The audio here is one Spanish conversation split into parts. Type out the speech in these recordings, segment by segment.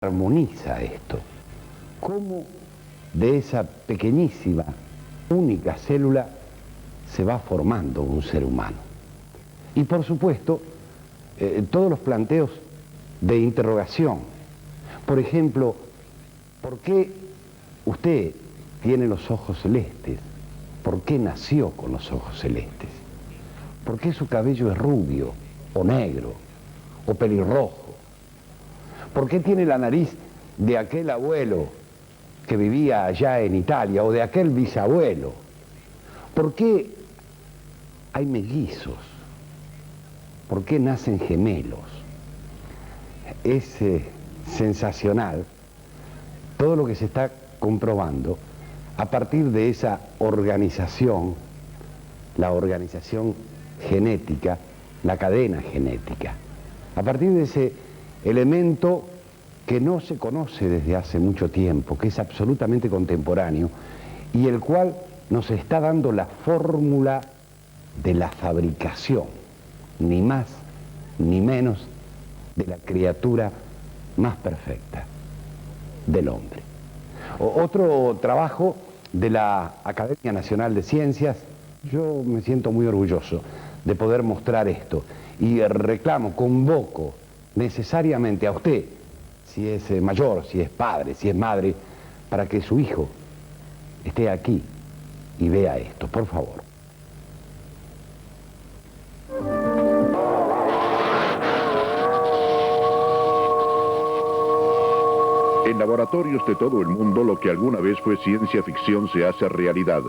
armoniza esto? ¿Cómo de esa pequeñísima, única célula se va formando un ser humano? Y por supuesto, todos los planteos de interrogación. Por ejemplo, ¿por qué usted tiene los ojos celestes? ¿Por qué nació con los ojos celestes? ¿Por qué su cabello es rubio, o negro, o pelirrojo? ¿Por qué tiene la nariz de aquel abuelo que vivía allá en Italia, o de aquel bisabuelo? ¿Por qué hay mellizos? ¿Por qué nacen gemelos? Es sensacional todo lo que se está comprobando a partir de esa organización, la organización genética, la cadena genética, a partir de ese elemento que no se conoce desde hace mucho tiempo, que es absolutamente contemporáneo y el cual nos está dando la fórmula de la fabricación, ni más ni menos, de la criatura más perfecta, del hombre. Otro trabajo de la Academia Nacional de Ciencias, yo me siento muy orgulloso de poder mostrar esto y reclamo, convoco necesariamente a usted, si es mayor, si es padre, si es madre, para que su hijo esté aquí y vea esto, por favor. En laboratorios de todo el mundo, lo que alguna vez fue ciencia ficción se hace realidad.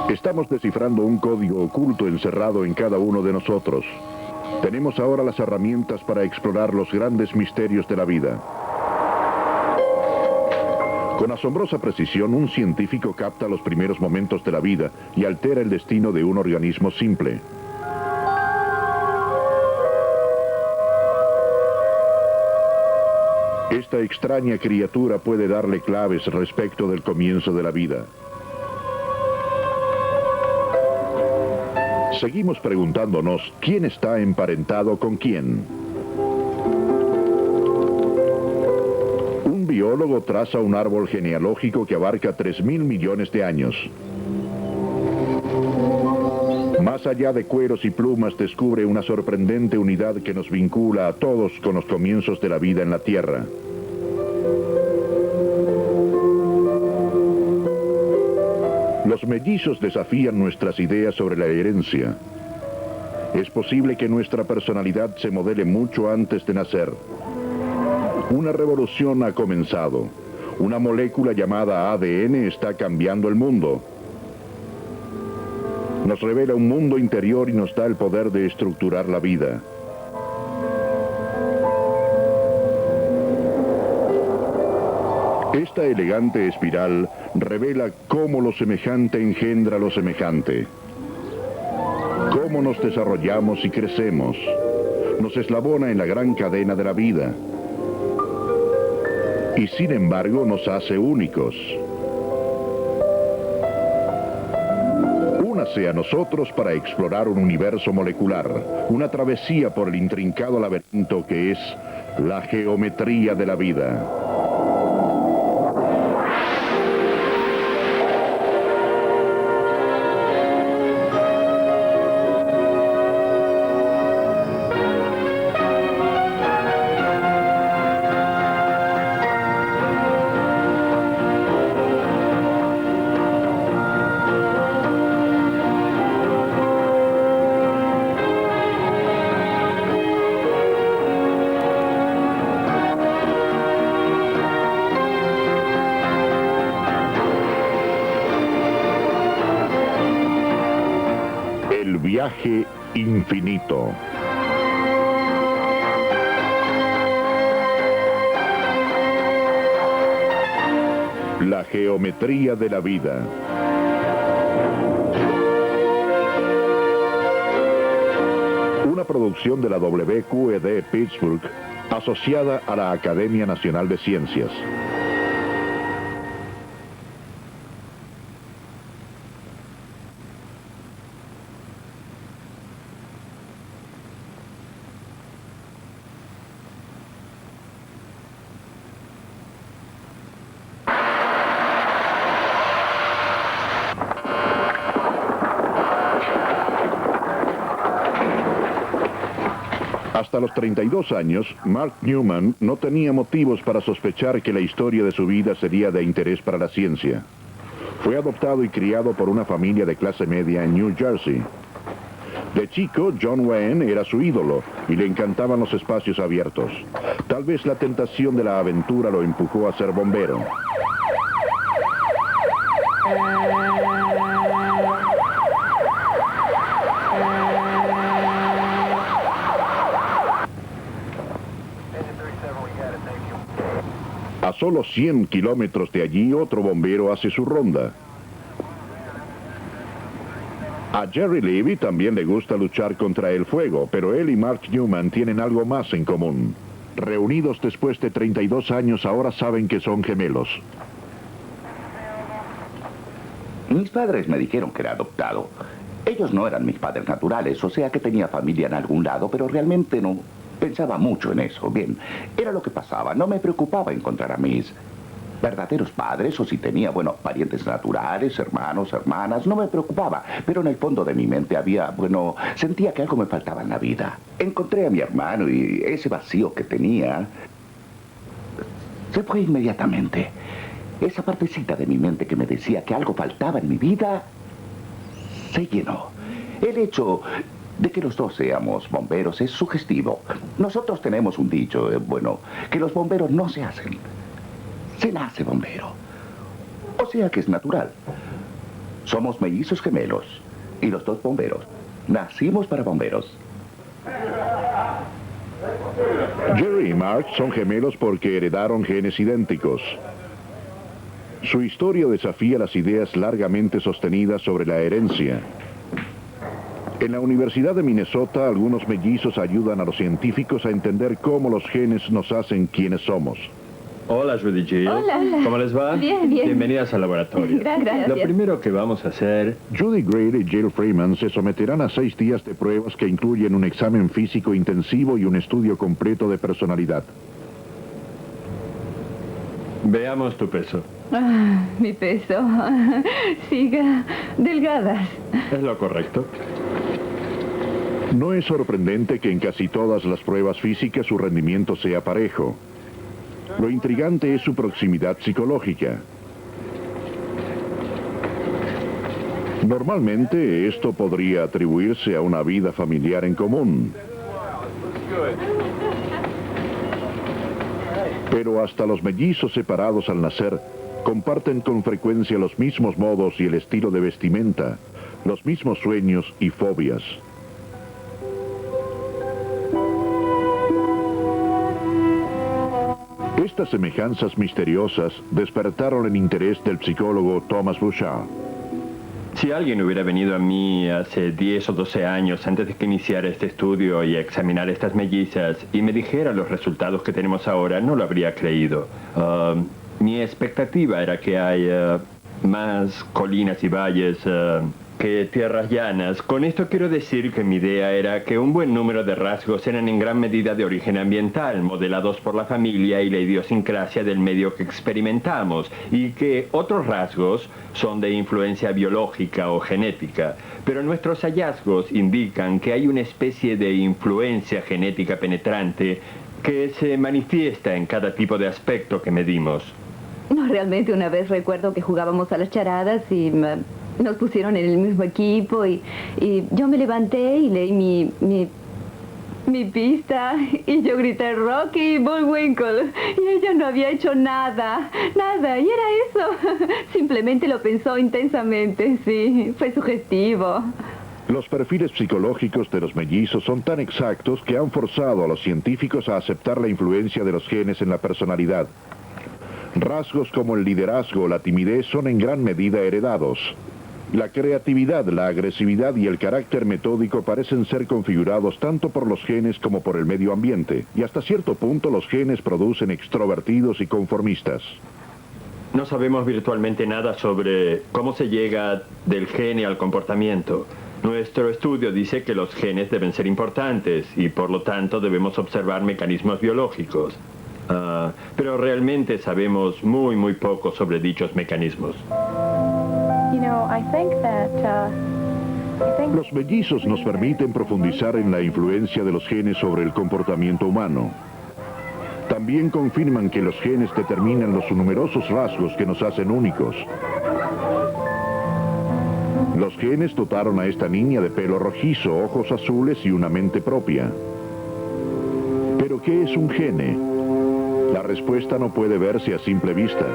Estamos descifrando un código oculto encerrado en cada uno de nosotros. Tenemos ahora las herramientas para explorar los grandes misterios de la vida. Con asombrosa precisión, un científico capta los primeros momentos de la vida y altera el destino de un organismo simple. Esta extraña criatura puede darle claves respecto del comienzo de la vida. Seguimos preguntándonos, ¿quién está emparentado con quién? Un biólogo traza un árbol genealógico que abarca 3.000 millones de años. Más allá de cueros y plumas, descubre una sorprendente unidad que nos vincula a todos con los comienzos de la vida en la Tierra. Los mellizos desafían nuestras ideas sobre la herencia. Es posible que nuestra personalidad se modele mucho antes de nacer. Una revolución ha comenzado. Una molécula llamada ADN está cambiando el mundo. Nos revela un mundo interior y nos da el poder de estructurar la vida. Esta elegante espiral revela cómo lo semejante engendra lo semejante. Cómo nos desarrollamos y crecemos. Nos eslabona en la gran cadena de la vida. Y sin embargo nos hace únicos. Únase a nosotros para explorar un universo molecular, una travesía por el intrincado laberinto que es la geometría de la vida. Viaje infinito. La geometría de la vida. Una producción de la WQED Pittsburgh, asociada a la Academia Nacional de Ciencias. Hasta los 32 años, Mark Newman no tenía motivos para sospechar que la historia de su vida sería de interés para la ciencia. Fue adoptado y criado por una familia de clase media en New Jersey. De chico, John Wayne era su ídolo y le encantaban los espacios abiertos. Tal vez la tentación de la aventura lo empujó a ser bombero. A solo 100 kilómetros de allí, otro bombero hace su ronda. A Jerry Levy también le gusta luchar contra el fuego, pero él y Mark Newman tienen algo más en común. Reunidos después de 32 años, ahora saben que son gemelos. Mis padres me dijeron que era adoptado. Ellos no eran mis padres naturales, o sea que tenía familia en algún lado, pero realmente no pensaba mucho en eso. Bien, era lo que pasaba. No me preocupaba encontrar a mis verdaderos padres, o si tenía, bueno, parientes naturales, hermanos, hermanas, no me preocupaba. Pero en el fondo de mi mente había, bueno, sentía que algo me faltaba en la vida. Encontré a mi hermano y ese vacío que tenía se fue inmediatamente. Esa partecita de mi mente que me decía que algo faltaba en mi vida se llenó. El hecho de que los dos seamos bomberos es sugestivo. Nosotros tenemos un dicho, bueno, que los bomberos no se hacen. Se nace bombero. O sea que es natural. Somos mellizos gemelos y los dos bomberos. Nacimos para bomberos. Jerry y Mark son gemelos porque heredaron genes idénticos. Su historia desafía las ideas largamente sostenidas sobre la herencia. En la Universidad de Minnesota, algunos mellizos ayudan a los científicos a entender cómo los genes nos hacen quienes somos. Hola, Judy Jill. Hola. ¿Cómo les va? Bien, bien. Bienvenidas al laboratorio. Gracias. Lo primero que vamos a hacer... Judy Gray y Jill Freeman se someterán a 6 días de pruebas que incluyen un examen físico intensivo y un estudio completo de personalidad. Veamos tu peso. Mi peso. Siga delgadas. Es lo correcto. No es sorprendente que en casi todas las pruebas físicas su rendimiento sea parejo. Lo intrigante es su proximidad psicológica. Normalmente esto podría atribuirse a una vida familiar en común. Pero hasta los mellizos separados al nacer comparten con frecuencia los mismos modos y el estilo de vestimenta, los mismos sueños y fobias. Estas semejanzas misteriosas despertaron el interés del psicólogo Thomas Bouchard. Si alguien hubiera venido a mí hace 10 o 12 años antes de que iniciara este estudio y examinar estas mellizas y me dijera los resultados que tenemos ahora, no lo habría creído. Mi expectativa era que hay más colinas y valles que tierras llanas. Con esto quiero decir que mi idea era que un buen número de rasgos eran en gran medida de origen ambiental, modelados por la familia y la idiosincrasia del medio que experimentamos, y que otros rasgos son de influencia biológica o genética. Pero nuestros hallazgos indican que hay una especie de influencia genética penetrante que se manifiesta en cada tipo de aspecto que medimos. No, realmente una vez recuerdo que jugábamos a las charadas y nos pusieron en el mismo equipo y yo me levanté y leí mi pista y yo grité Rocky Bullwinkle y ella no había hecho nada, y era eso. Simplemente lo pensó intensamente, sí, fue sugestivo. Los perfiles psicológicos de los mellizos son tan exactos que han forzado a los científicos a aceptar la influencia de los genes en la personalidad. Rasgos como el liderazgo o la timidez son en gran medida heredados. La creatividad, la agresividad y el carácter metódico parecen ser configurados tanto por los genes como por el medio ambiente, y hasta cierto punto los genes producen extrovertidos y conformistas. No sabemos virtualmente nada sobre cómo se llega del gene al comportamiento. Nuestro estudio dice que los genes deben ser importantes y por lo tanto debemos observar mecanismos biológicos. Pero realmente sabemos muy poco sobre dichos mecanismos. You know, I think that Los mellizos nos permiten profundizar en la influencia de los genes sobre el comportamiento humano. También confirman que los genes determinan los numerosos rasgos que nos hacen únicos. Los genes dotaron a esta niña de pelo rojizo, ojos azules y una mente propia. ¿Pero qué es un gene? La respuesta no puede verse a simple vista.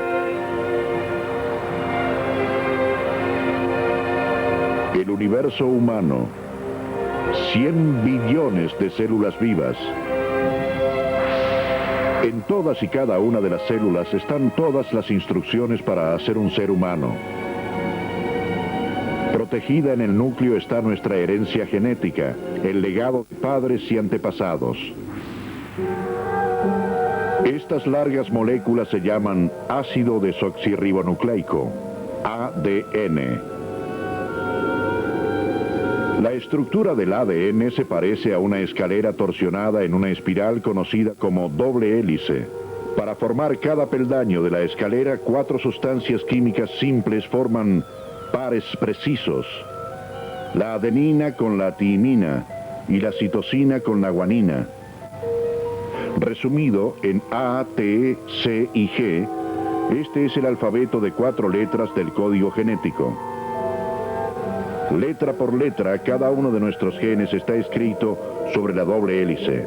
El universo humano, 100 billones de células vivas. En todas y cada una de las células están todas las instrucciones para hacer un ser humano. Protegida en el núcleo está nuestra herencia genética, el legado de padres y antepasados. Estas largas moléculas se llaman ácido desoxirribonucleico, ADN. La estructura del ADN se parece a una escalera torsionada en una espiral conocida como doble hélice. Para formar cada peldaño de la escalera, 4 sustancias químicas simples forman pares precisos. La adenina con la timina y la citosina con la guanina. Resumido en A, T, C y G, este es el alfabeto de 4 letras del código genético. Letra por letra, cada uno de nuestros genes está escrito sobre la doble hélice.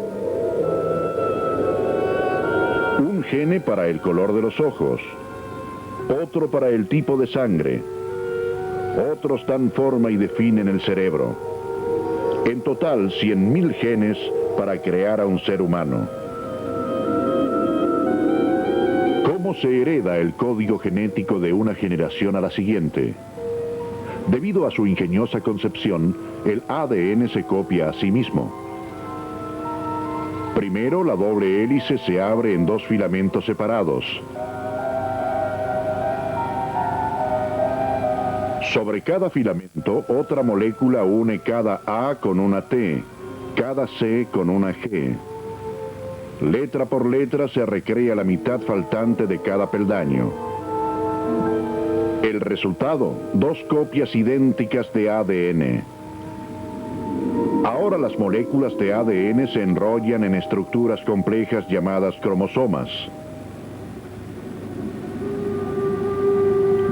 Un gene para el color de los ojos, otro para el tipo de sangre, otros dan forma y definen el cerebro. En total, 100.000 genes para crear a un ser humano. ¿Cómo se hereda el código genético de una generación a la siguiente? Debido a su ingeniosa concepción, el ADN se copia a sí mismo. Primero, la doble hélice se abre en 2 filamentos separados. Sobre cada filamento, otra molécula une cada A con una T, cada C con una G. Letra por letra se recrea la mitad faltante de cada peldaño. El resultado, 2 copias idénticas de ADN. Ahora las moléculas de ADN se enrollan en estructuras complejas llamadas cromosomas.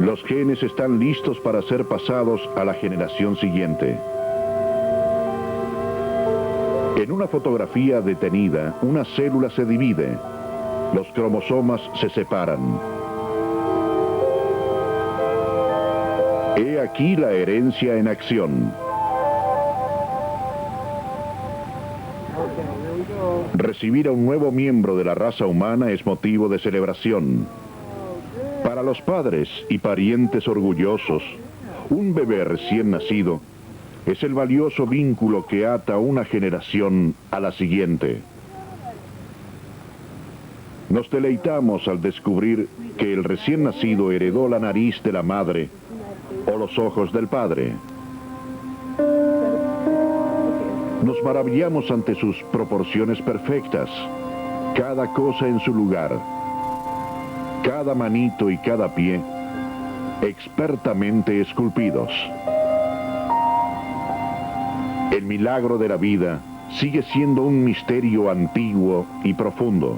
Los genes están listos para ser pasados a la generación siguiente. En una fotografía detenida, una célula se divide. Los cromosomas se separan. He aquí la herencia en acción. Recibir a un nuevo miembro de la raza humana es motivo de celebración. Para los padres y parientes orgullosos, un bebé recién nacido es el valioso vínculo que ata una generación a la siguiente. Nos deleitamos al descubrir que el recién nacido heredó la nariz de la madre o los ojos del padre. Nos maravillamos ante sus proporciones perfectas, cada cosa en su lugar, cada manito y cada pie expertamente esculpidos. El milagro de la vida sigue siendo un misterio antiguo y profundo.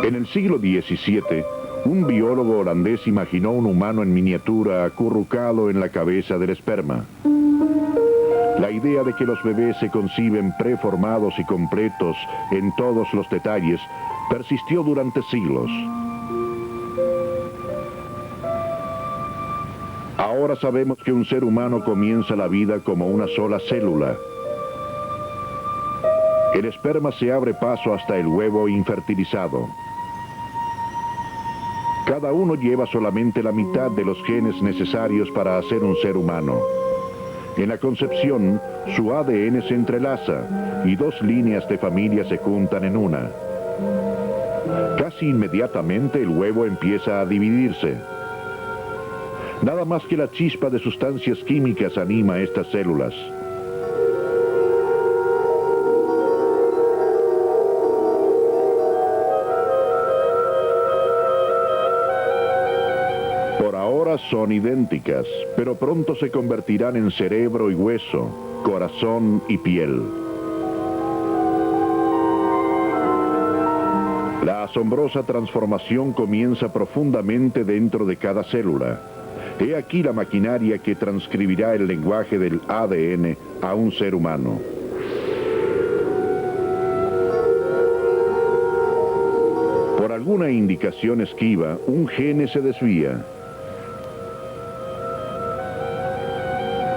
En el siglo XVII, un biólogo holandés imaginó un humano en miniatura acurrucado en la cabeza del esperma. La idea de que los bebés se conciben preformados y completos en todos los detalles persistió durante siglos. Ahora sabemos que un ser humano comienza la vida como una sola célula. El esperma se abre paso hasta el huevo infertilizado. Cada uno lleva solamente la mitad de los genes necesarios para hacer un ser humano. En la concepción, su ADN se entrelaza y 2 líneas de familia se juntan en una. Casi inmediatamente el huevo empieza a dividirse. Nada más que la chispa de sustancias químicas anima estas células. son idénticas, pero pronto se convertirán en cerebro y hueso, corazón y piel. La asombrosa transformación comienza profundamente dentro de cada célula. He aquí la maquinaria que transcribirá el lenguaje del ADN a un ser humano. Por alguna indicación esquiva, un gene se desvía.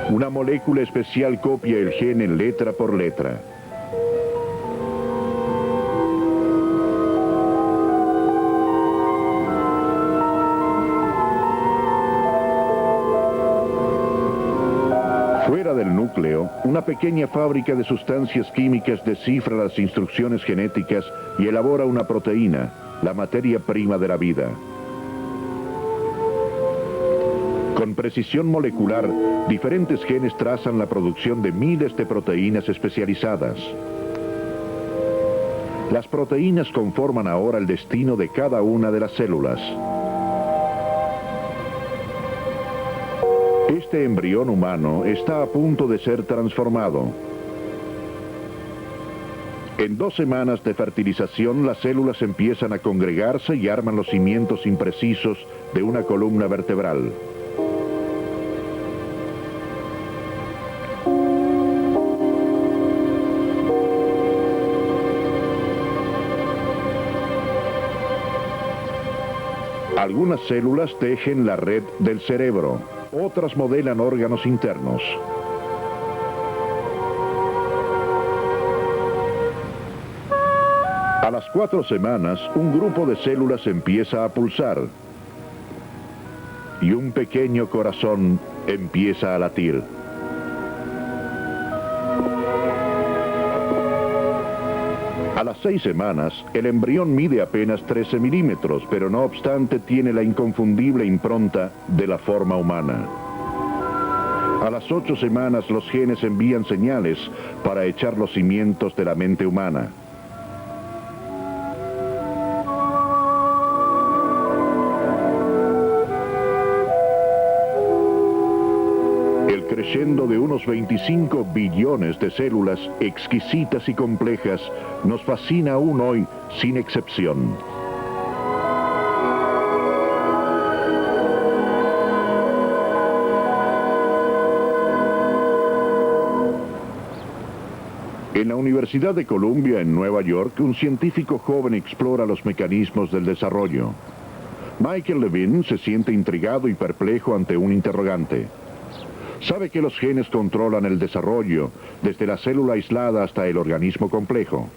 Una molécula especial copia el gene letra por letra. Fuera del núcleo, una pequeña fábrica de sustancias químicas descifra las instrucciones genéticas y elabora una proteína, la materia prima de la vida. Con precisión molecular, diferentes genes trazan la producción de miles de proteínas especializadas. Las proteínas conforman ahora el destino de cada una de las células. Este embrión humano está a punto de ser transformado. En 2 semanas de fertilización, las células empiezan a congregarse y arman los cimientos imprecisos de una columna vertebral. Algunas células tejen la red del cerebro, otras modelan órganos internos. A las 4 semanas, un grupo de células empieza a pulsar y un pequeño corazón empieza a latir. A las 6 semanas, el embrión mide apenas 13 milímetros, pero no obstante tiene la inconfundible impronta de la forma humana. A las 8 semanas, los genes envían señales para echar los cimientos de la mente humana. Creciendo de unos 25 billones de células exquisitas y complejas, nos fascina aún hoy sin excepción. En la Universidad de Columbia, en Nueva York, un científico joven explora los mecanismos del desarrollo. Michael Levine se siente intrigado y perplejo ante un interrogante. Sabe que los genes controlan el desarrollo, desde la célula aislada hasta el organismo complejo.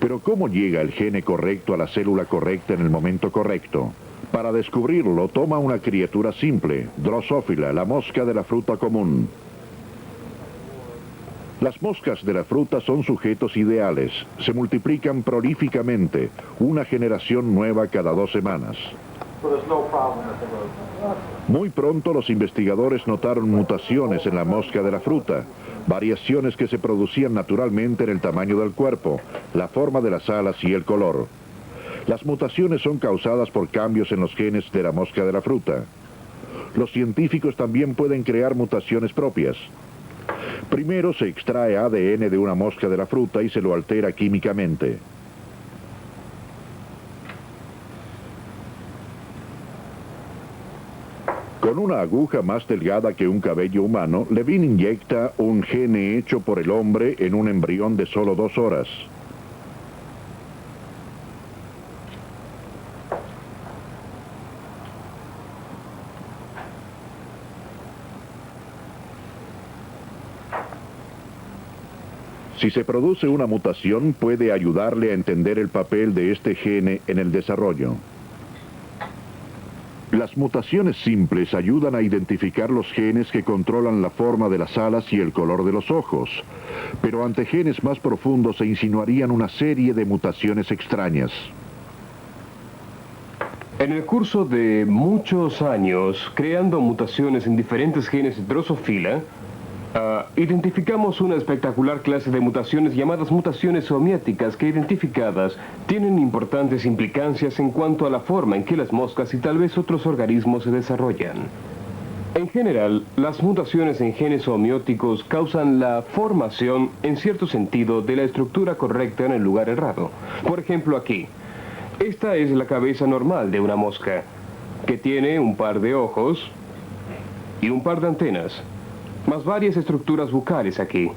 Pero ¿cómo llega el gene correcto a la célula correcta en el momento correcto? Para descubrirlo, toma una criatura simple, Drosophila, la mosca de la fruta común. Las moscas de la fruta son sujetos ideales. Se multiplican prolíficamente, una generación nueva cada 2 semanas. Muy pronto los investigadores notaron mutaciones en la mosca de la fruta, variaciones que se producían naturalmente en el tamaño del cuerpo, la forma de las alas y el color. Las mutaciones son causadas por cambios en los genes de la mosca de la fruta. Los científicos también pueden crear mutaciones propias. Primero se extrae ADN de una mosca de la fruta y se lo altera químicamente. Con una aguja más delgada que un cabello humano, Levine inyecta un gene hecho por el hombre en un embrión de solo 2 horas. Si se produce una mutación, puede ayudarle a entender el papel de este gene en el desarrollo. Las mutaciones simples ayudan a identificar los genes que controlan la forma de las alas y el color de los ojos, pero ante genes más profundos se insinuarían una serie de mutaciones extrañas. En el curso de muchos años, creando mutaciones en diferentes genes de Drosophila, identificamos una espectacular clase de mutaciones llamadas mutaciones somiáticas que, identificadas, tienen importantes implicancias en cuanto a la forma en que las moscas y tal vez otros organismos se desarrollan. En general, las mutaciones en genes homeóticos causan la formación, en cierto sentido, de la estructura correcta en el lugar errado. Por ejemplo, aquí. Esta es la cabeza normal de una mosca, que tiene un par de ojos y un par de antenas, más varias estructuras bucales aquí.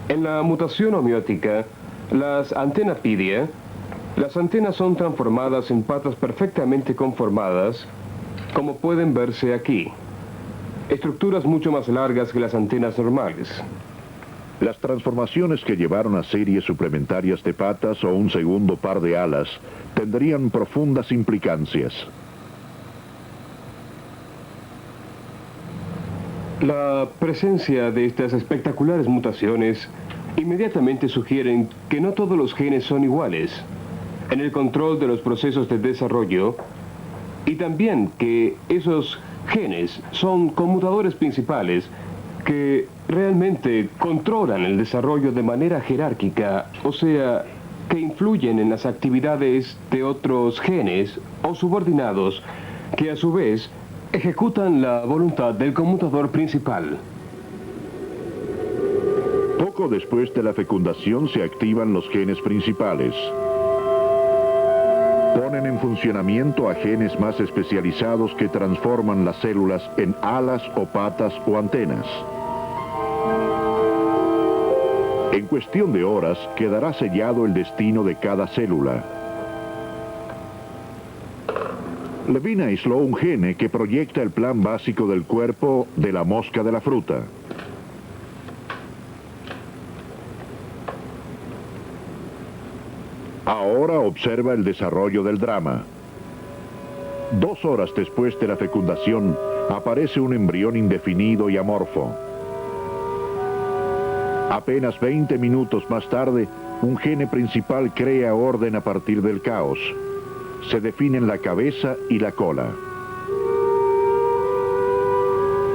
En la mutación homeótica, las antenapidia, las antenas son transformadas en patas perfectamente conformadas, como pueden verse aquí. Estructuras mucho más largas que las antenas normales. Las transformaciones que llevaron a series suplementarias de patas o un segundo par de alas tendrían profundas implicancias. La presencia de estas espectaculares mutaciones inmediatamente sugieren que no todos los genes son iguales en el control de los procesos de desarrollo y también que esos genes son conmutadores principales que realmente controlan el desarrollo de manera jerárquica, o sea, que influyen en las actividades de otros genes o subordinados que a su vez ejecutan la voluntad del conmutador principal. Poco después de la fecundación se activan los genes principales. Ponen en funcionamiento a genes más especializados que transforman las células en alas o patas o antenas. En cuestión de horas quedará sellado el destino de cada célula. Levine aisló un gene que proyecta el plan básico del cuerpo de la mosca de la fruta. Ahora observa el desarrollo del drama. 2 horas después de la fecundación, aparece un embrión indefinido y amorfo. Apenas 20 minutos más tarde, un gene principal crea orden a partir del caos. Se definen la cabeza y la cola.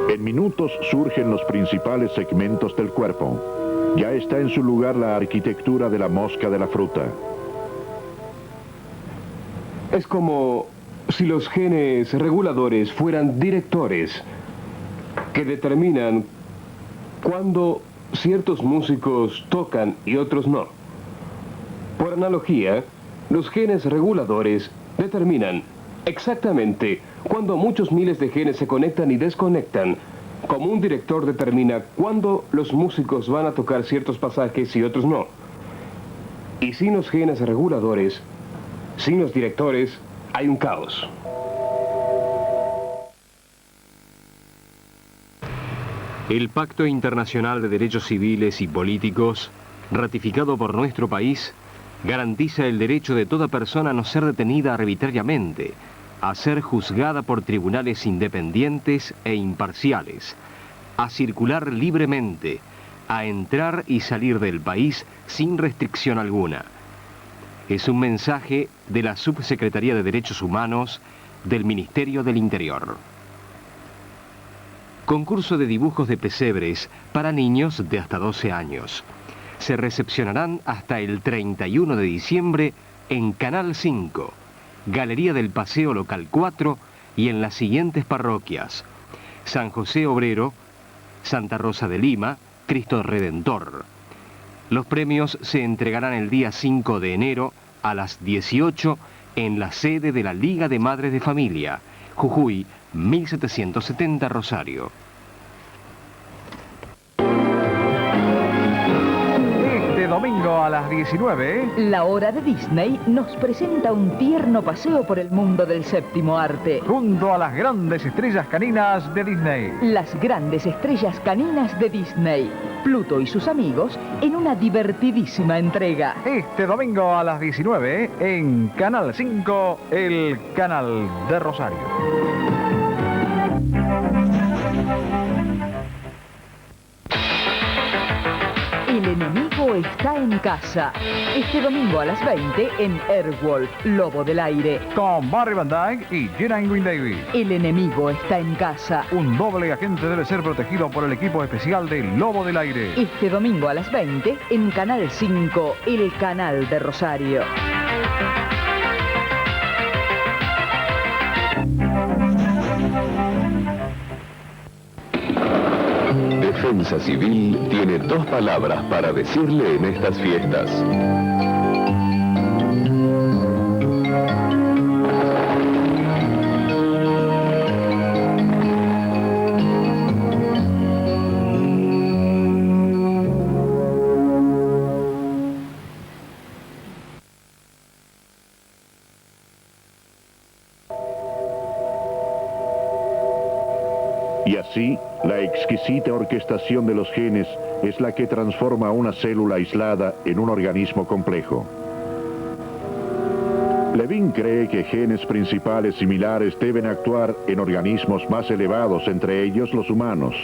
En minutos surgen los principales segmentos del cuerpo. Ya está en su lugar la arquitectura de la mosca de la fruta. Es como si los genes reguladores fueran directores que determinan cuándo ciertos músicos tocan y otros no. Por analogía, los genes reguladores determinan exactamente cuándo muchos miles de genes se conectan y desconectan, como un director determina cuándo los músicos van a tocar ciertos pasajes y otros no. Y sin los genes reguladores, sin los directores, hay un caos. El Pacto Internacional de Derechos Civiles y Políticos, ratificado por nuestro país, garantiza el derecho de toda persona a no ser detenida arbitrariamente, a ser juzgada por tribunales independientes e imparciales, a circular libremente, a entrar y salir del país sin restricción alguna. Es un mensaje de la Subsecretaría de Derechos Humanos del Ministerio del Interior. Concurso de dibujos de pesebres para niños de hasta 12 años. Se recepcionarán hasta el 31 de diciembre en Canal 5, Galería del Paseo Local 4 y en las siguientes parroquias: San José Obrero, Santa Rosa de Lima, Cristo Redentor. Los premios se entregarán el día 5 de enero a las 18 en la sede de la Liga de Madres de Familia, Jujuy, 1770 Rosario. Domingo a las 19. La Hora de Disney nos presenta un tierno paseo por el mundo del séptimo arte. Junto a las grandes estrellas caninas de Disney. Las grandes estrellas caninas de Disney. Pluto y sus amigos en una divertidísima entrega. Este domingo a las 19 en Canal 5, el canal de Rosario. El enemigo está en casa. Este domingo a las 20 en Airwolf, Lobo del Aire. Con Barry Van Dyke y Gina Ingrid Davis. El enemigo está en casa. Un doble agente debe ser protegido por el equipo especial del Lobo del Aire. Este domingo a las 20 en Canal 5, el canal de Rosario. Defensa Civil tiene 2 palabras para decirle en estas fiestas. Y así, la exquisita orquestación de los genes es la que transforma a una célula aislada en un organismo complejo. Levin cree que genes principales similares deben actuar en organismos más elevados, entre ellos los humanos.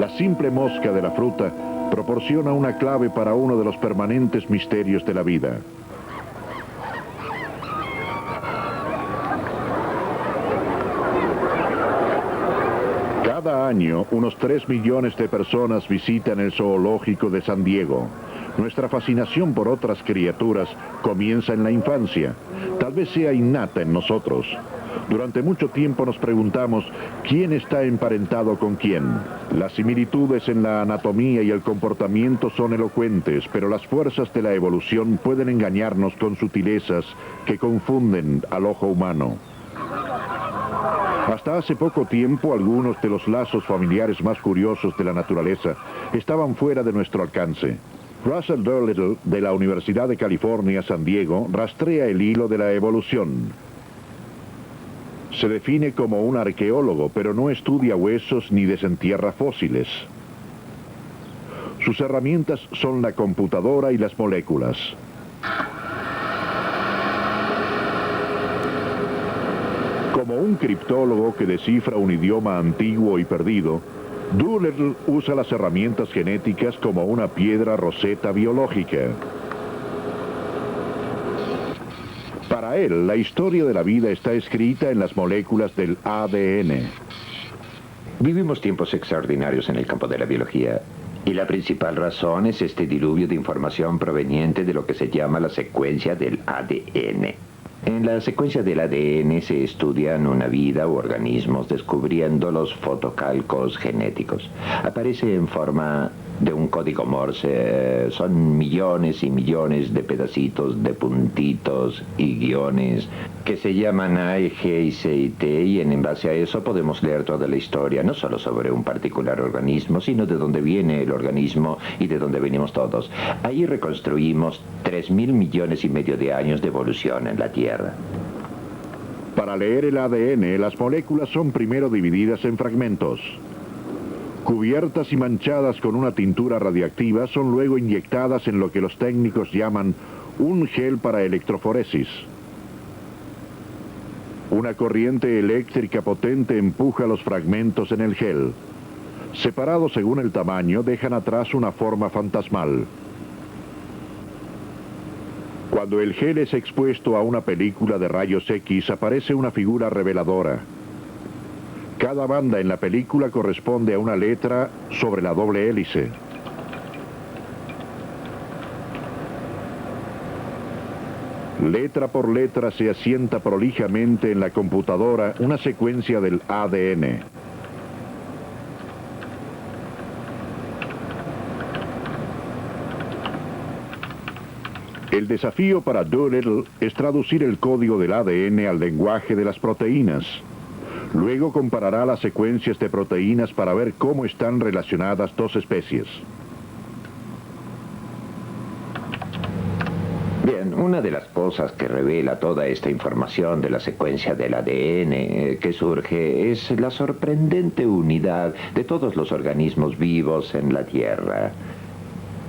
La simple mosca de la fruta proporciona una clave para uno de los permanentes misterios de la vida. Cada año, unos 3 millones de personas visitan el zoológico de San Diego. Nuestra fascinación por otras criaturas comienza en la infancia. Tal vez sea innata en nosotros. Durante mucho tiempo nos preguntamos quién está emparentado con quién. Las similitudes en la anatomía y el comportamiento son elocuentes, pero las fuerzas de la evolución pueden engañarnos con sutilezas que confunden al ojo humano. Hasta hace poco tiempo, algunos de los lazos familiares más curiosos de la naturaleza estaban fuera de nuestro alcance. Russell Doolittle, de la Universidad de California, San Diego, rastrea el hilo de la evolución. Se define como un arqueólogo, pero no estudia huesos ni desentierra fósiles. Sus herramientas son la computadora y las moléculas. Como un criptólogo que descifra un idioma antiguo y perdido, Doolittle usa las herramientas genéticas como una piedra roseta biológica. Para él, la historia de la vida está escrita en las moléculas del ADN. Vivimos tiempos extraordinarios en el campo de la biología, y la principal razón es este diluvio de información proveniente de lo que se llama la secuencia del ADN. En la secuencia del ADN se estudian una vida u organismos descubriendo los fotocalcos genéticos. Aparece en forma de un código Morse. Son millones y millones de pedacitos de puntitos y guiones que se llaman A, G, C y T, y en base a eso podemos leer toda la historia, no solo sobre un particular organismo, sino de dónde viene el organismo y de dónde venimos todos. Ahí reconstruimos 3.000 millones y medio de años de evolución en la Tierra. Para leer el ADN, las moléculas son primero divididas en fragmentos. Cubiertas y manchadas con una tintura radiactiva, son luego inyectadas en lo que los técnicos llaman un gel para electroforesis. Una corriente eléctrica potente empuja los fragmentos en el gel. Separados según el tamaño, dejan atrás una forma fantasmal. Cuando el gel es expuesto a una película de rayos X, aparece una figura reveladora. Cada banda en la película corresponde a una letra sobre la doble hélice. Letra por letra se asienta prolijamente en la computadora una secuencia del ADN. El desafío para Doolittle es traducir el código del ADN al lenguaje de las proteínas. Luego comparará las secuencias de proteínas para ver cómo están relacionadas dos especies. Bien, una de las cosas que revela toda esta información de la secuencia del ADN que surge es la sorprendente unidad de todos los organismos vivos en la Tierra.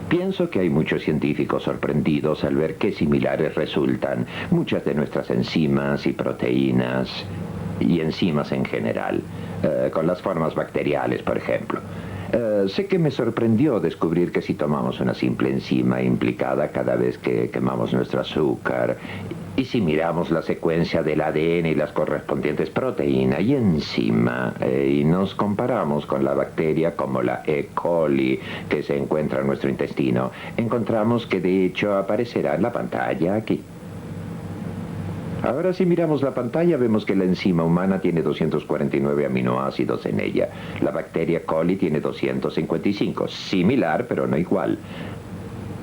Pienso que hay muchos científicos sorprendidos al ver qué similares resultan muchas de nuestras enzimas y proteínas y enzimas en general, con las formas bacteriales, por ejemplo. Sé que me sorprendió descubrir que si tomamos una simple enzima implicada cada vez que quemamos nuestro azúcar, y si miramos la secuencia del ADN y las correspondientes proteínas y enzima, y nos comparamos con la bacteria como la E. coli que se encuentra en nuestro intestino, encontramos que de hecho aparecerá en la pantalla aquí. Ahora si miramos la pantalla vemos que la enzima humana tiene 249 aminoácidos en ella. La bacteria coli tiene 255, similar pero no igual.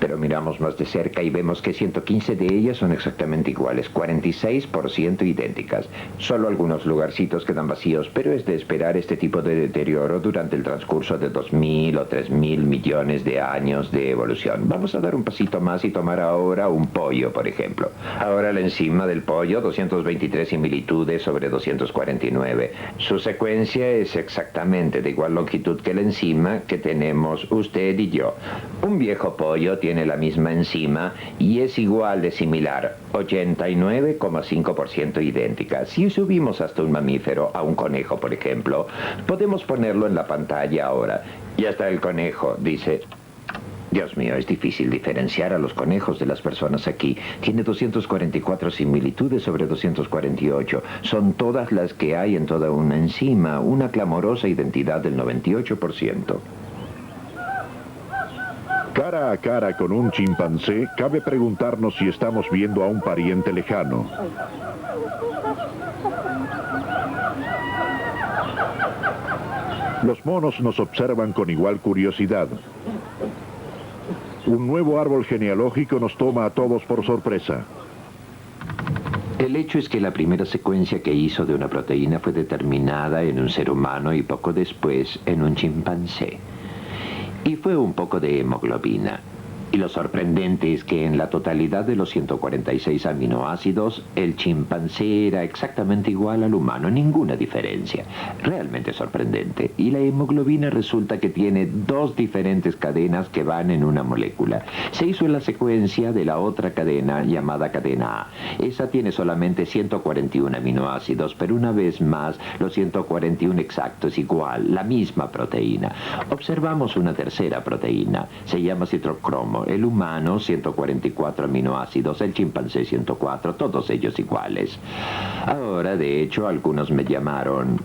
Pero miramos más de cerca y vemos que 115 de ellas son exactamente iguales, 46% idénticas. Solo algunos lugarcitos quedan vacíos, pero es de esperar este tipo de deterioro durante el transcurso de 2.000 o 3.000 millones de años de evolución. Vamos a dar un pasito más y tomar ahora un pollo, por ejemplo. Ahora la enzima del pollo, 223 similitudes sobre 249. Su secuencia es exactamente de igual longitud que la enzima que tenemos usted y yo. Un viejo pollo tiene la misma enzima y es igual de similar, 89,5% idéntica. Si subimos hasta un mamífero, a un conejo por ejemplo, podemos ponerlo en la pantalla ahora. Y hasta el conejo dice: Dios mío, es difícil diferenciar a los conejos de las personas aquí. Tiene 244 similitudes sobre 248. Son todas las que hay en toda una enzima, una clamorosa identidad del 98%. Cara a cara con un chimpancé, cabe preguntarnos si estamos viendo a un pariente lejano. Los monos nos observan con igual curiosidad. Un nuevo árbol genealógico nos toma a todos por sorpresa. El hecho es que la primera secuencia que hizo de una proteína fue determinada en un ser humano y poco después en un chimpancé. Y fue un poco de hemoglobina. Y lo sorprendente es que en la totalidad de los 146 aminoácidos, el chimpancé era exactamente igual al humano, ninguna diferencia. Realmente sorprendente. Y la hemoglobina resulta que tiene 2 diferentes cadenas que van en una molécula. Se hizo en la secuencia de la otra cadena llamada cadena A. Esa tiene solamente 141 aminoácidos, pero una vez más, los 141 exactos igual, la misma proteína. Observamos una tercera proteína, se llama citrocromo. El humano, 144 aminoácidos, el chimpancé 104, todos ellos iguales. Ahora, de hecho, algunos me llamaron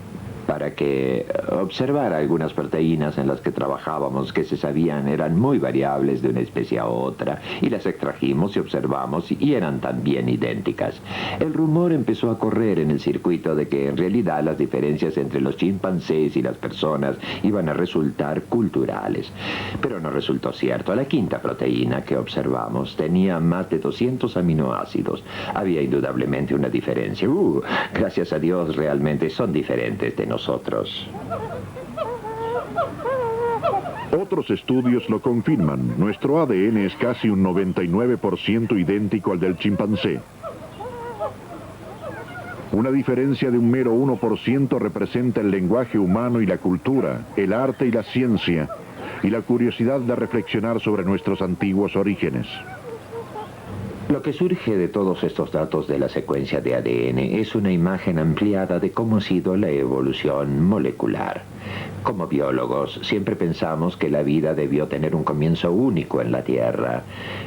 para que observara algunas proteínas en las que trabajábamos que se sabían eran muy variables de una especie a otra, y las extrajimos y observamos y eran también idénticas. El rumor empezó a correr en el circuito de que en realidad las diferencias entre los chimpancés y las personas iban a resultar culturales, pero no resultó cierto. La quinta proteína que observamos tenía más de 200 aminoácidos. Había indudablemente una diferencia. Gracias a Dios realmente son diferentes de nosotros. Otros estudios lo confirman. Nuestro ADN es casi un 99% idéntico al del chimpancé. Una diferencia de un mero 1% representa el lenguaje humano y la cultura, el arte y la ciencia, y la curiosidad de reflexionar sobre nuestros antiguos orígenes. Lo que surge de todos estos datos de la secuencia de ADN es una imagen ampliada de cómo ha sido la evolución molecular. Como biólogos, siempre pensamos que la vida debió tener un comienzo único en la Tierra,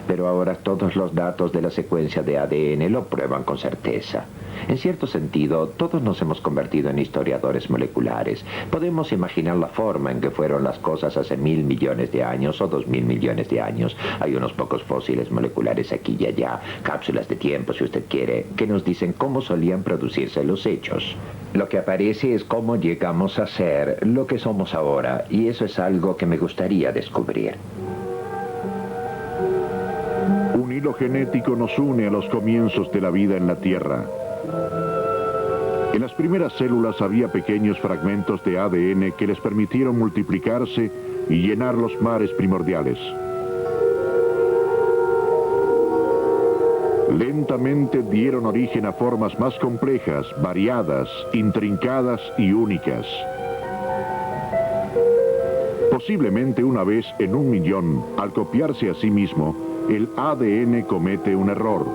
pero ahora todos los datos de la secuencia de ADN lo prueban con certeza. En cierto sentido, todos nos hemos convertido en historiadores moleculares. Podemos imaginar la forma en que fueron las cosas hace 1.000 millones de años o 2.000 millones de años. Hay unos pocos fósiles moleculares aquí y allá, cápsulas de tiempo si usted quiere, que nos dicen cómo solían producirse los hechos. Lo que aparece es cómo llegamos a ser lo que somos ahora, y eso es algo que me gustaría descubrir. Un hilo genético nos une a los comienzos de la vida en la Tierra. En las primeras células había pequeños fragmentos de ADN que les permitieron multiplicarse y llenar los mares primordiales. Lentamente dieron origen a formas más complejas, variadas, intrincadas y únicas. Posiblemente una vez en 1.000.000, al copiarse a sí mismo, el ADN comete un error.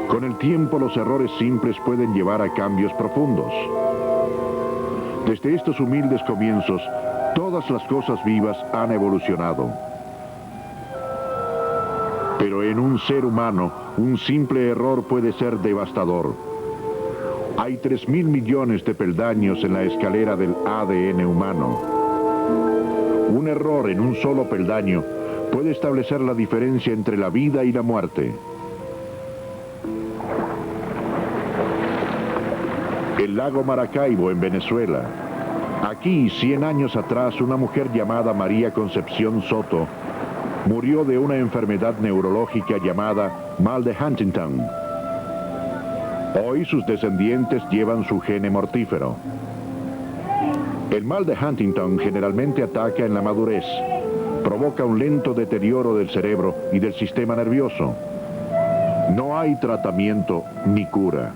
Con el tiempo, los errores simples pueden llevar a cambios profundos. Desde estos humildes comienzos, todas las cosas vivas han evolucionado. Pero en un ser humano, un simple error puede ser devastador. Hay 3.000 millones de peldaños en la escalera del ADN humano. Un error en un solo peldaño puede establecer la diferencia entre la vida y la muerte. el lago Maracaibo, en Venezuela. Aquí, 100 años atrás, una mujer llamada María Concepción Soto murió de una enfermedad neurológica llamada mal de Huntington. Hoy sus descendientes llevan su gene mortífero. El mal de Huntington generalmente ataca en la madurez, provoca un lento deterioro del cerebro y del sistema nervioso. No hay tratamiento ni cura.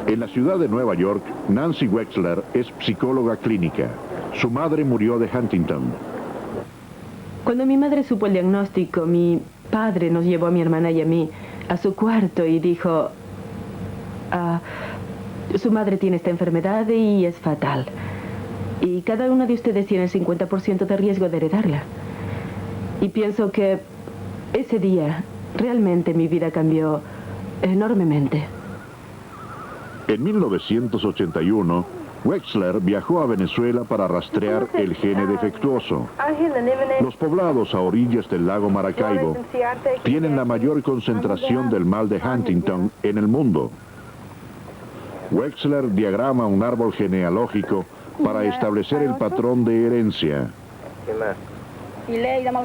En la ciudad de Nueva York, Nancy Wexler es psicóloga clínica. Su madre murió de Huntington. Cuando mi madre supo el diagnóstico, mi padre nos llevó a mi hermana y a mí a su cuarto y dijo: su madre tiene esta enfermedad y es fatal. Y cada uno de ustedes tiene el 50% de riesgo de heredarla. Y pienso que ese día realmente mi vida cambió enormemente. En 1981, Wexler viajó a Venezuela para rastrear el gene defectuoso. Los poblados a orillas del lago Maracaibo tienen la mayor concentración del mal de Huntington en el mundo. Wexler diagrama un árbol genealógico para establecer el patrón de herencia.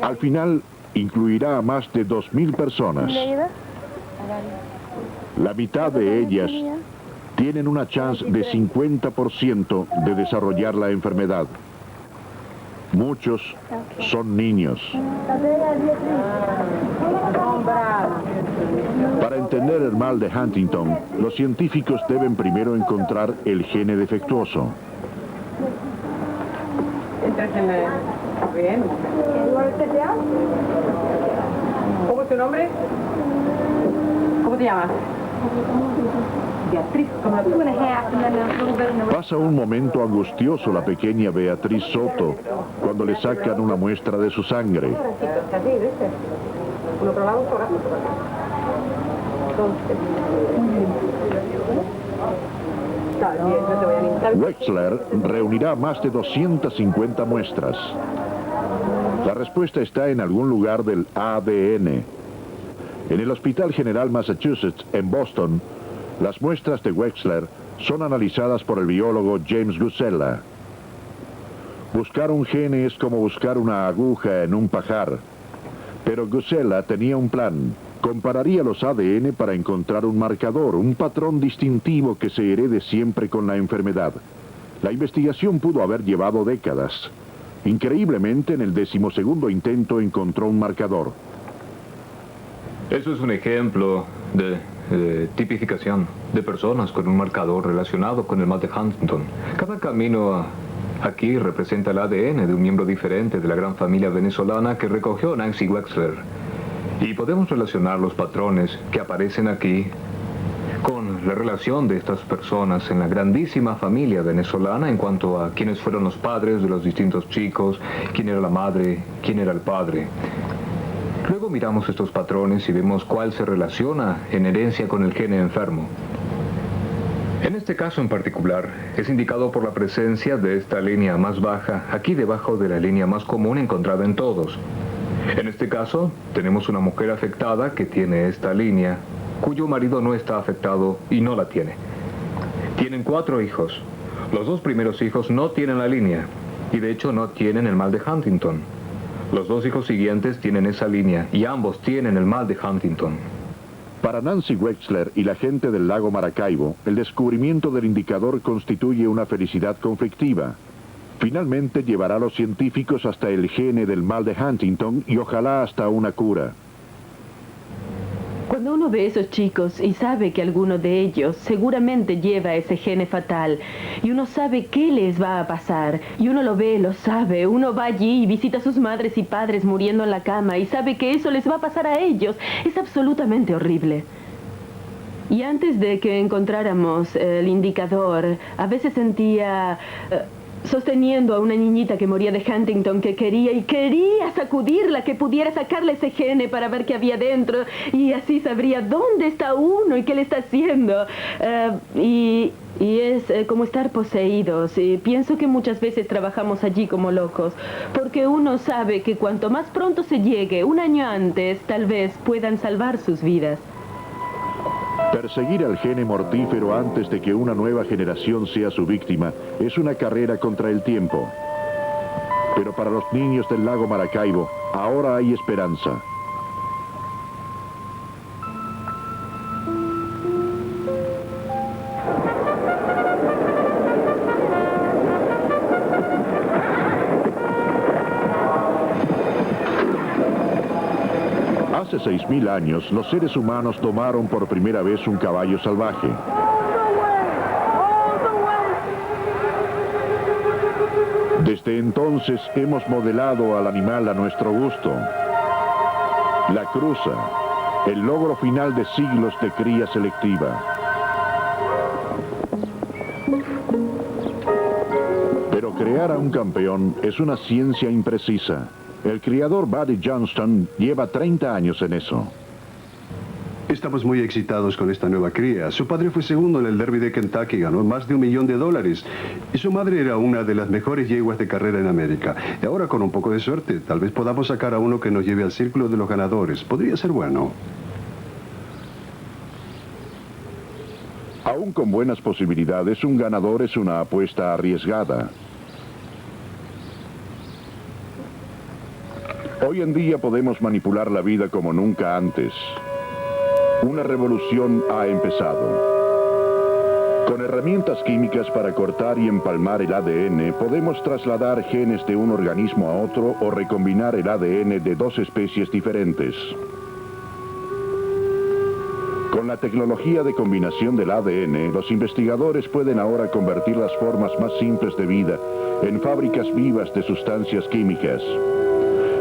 Al final, incluirá a más de 2.000 personas. La mitad de ellas tienen una chance de 50% de desarrollar la enfermedad. Muchos son niños. Para entender el mal de Huntington, los científicos deben primero encontrar el gene defectuoso. ¿Cómo es tu nombre? ¿Cómo te llamas? Beatriz. Pasa un momento angustioso la pequeña Beatriz Soto cuando le sacan una muestra de su sangre. Wexler reunirá más de 250 muestras. La respuesta está en algún lugar del ADN. En el Hospital General Massachusetts, en Boston, las muestras de Wexler son analizadas por el biólogo James Guzzella. Buscar un gene es como buscar una aguja en un pajar. Pero Guzzella tenía un plan. Compararía los ADN para encontrar un marcador, un patrón distintivo que se herede siempre con la enfermedad. La investigación pudo haber llevado décadas. Increíblemente, en el 12º intento encontró un marcador. Eso es un ejemplo de tipificación de personas con un marcador relacionado con el mal de Huntington. Cada camino aquí representa el ADN de un miembro diferente de la gran familia venezolana que recogió Nancy Wexler. Y podemos relacionar los patrones que aparecen aquí con la relación de estas personas en la grandísima familia venezolana en cuanto a quiénes fueron los padres de los distintos chicos, quién era la madre, quién era el padre. Luego miramos estos patrones y vemos cuál se relaciona en herencia con el gene enfermo. En este caso en particular, es indicado por la presencia de esta línea más baja, aquí debajo de la línea más común encontrada en todos. En este caso, tenemos una mujer afectada que tiene esta línea, cuyo marido no está afectado y no la tiene. Tienen 4 hijos. Los 2 primeros hijos no tienen la línea, y de hecho no tienen el mal de Huntington. Los 2 hijos siguientes tienen esa línea, y ambos tienen el mal de Huntington. Para Nancy Wexler y la gente del lago Maracaibo, el descubrimiento del indicador constituye una felicidad conflictiva. Finalmente llevará a los científicos hasta el gene del mal de Huntington y ojalá hasta una cura. Cuando uno ve a esos chicos y sabe que alguno de ellos seguramente lleva ese gene fatal y uno sabe qué les va a pasar y uno lo ve, lo sabe, uno va allí y visita a sus madres y padres muriendo en la cama y sabe que eso les va a pasar a ellos, es absolutamente horrible. Y antes de que encontráramos el indicador, a veces sentía sosteniendo a una niñita que moría de Huntington que quería sacudirla, que pudiera sacarle ese gene para ver qué había dentro y así sabría dónde está uno y qué le está haciendo. Y es como estar poseídos. Pienso que muchas veces trabajamos allí como locos, porque uno sabe que cuanto más pronto se llegue, un año antes, tal vez puedan salvar sus vidas. Perseguir al gene mortífero antes de que una nueva generación sea su víctima es una carrera contra el tiempo. Pero para los niños del lago Maracaibo, ahora hay esperanza. Hace 6.000 años, los seres humanos tomaron por primera vez un caballo salvaje. Desde entonces hemos modelado al animal a nuestro gusto. La cruza, el logro final de siglos de cría selectiva. Pero crear a un campeón es una ciencia imprecisa. El criador Buddy Johnston lleva 30 años en eso. Estamos muy excitados con esta nueva cría. Su padre fue segundo en el Derby de Kentucky, ganó más de $1 millón. Y su madre era una de las mejores yeguas de carrera en América. Y ahora, con un poco de suerte, tal vez podamos sacar a uno que nos lleve al círculo de los ganadores. Podría ser bueno. Aún con buenas posibilidades, un ganador es una apuesta arriesgada. Hoy en día podemos manipular la vida como nunca antes. Una revolución ha empezado. Con herramientas químicas para cortar y empalmar el ADN, podemos trasladar genes de un organismo a otro o recombinar el ADN de dos especies diferentes. Con la tecnología de combinación del ADN, los investigadores pueden ahora convertir las formas más simples de vida en fábricas vivas de sustancias químicas.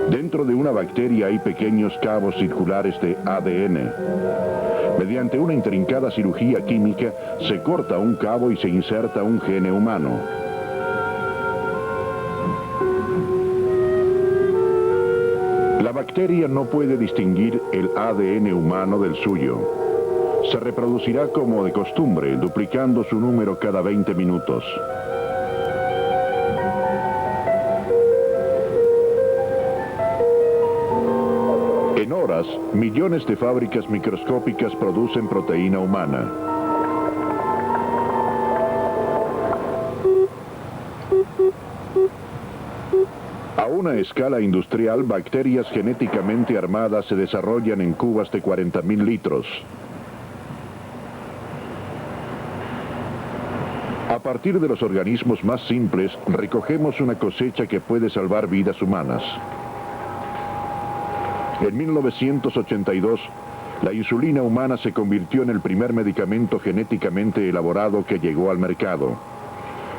Dentro de una bacteria hay pequeños cabos circulares de ADN. Mediante una intrincada cirugía química, se corta un cabo y se inserta un gene humano. La bacteria no puede distinguir el ADN humano del suyo. Se reproducirá como de costumbre, duplicando su número cada 20 minutos. En horas, millones de fábricas microscópicas producen proteína humana. A una escala industrial, bacterias genéticamente armadas se desarrollan en cubas de 40.000 litros. A partir de los organismos más simples, recogemos una cosecha que puede salvar vidas humanas. En 1982, la insulina humana se convirtió en el primer medicamento genéticamente elaborado que llegó al mercado.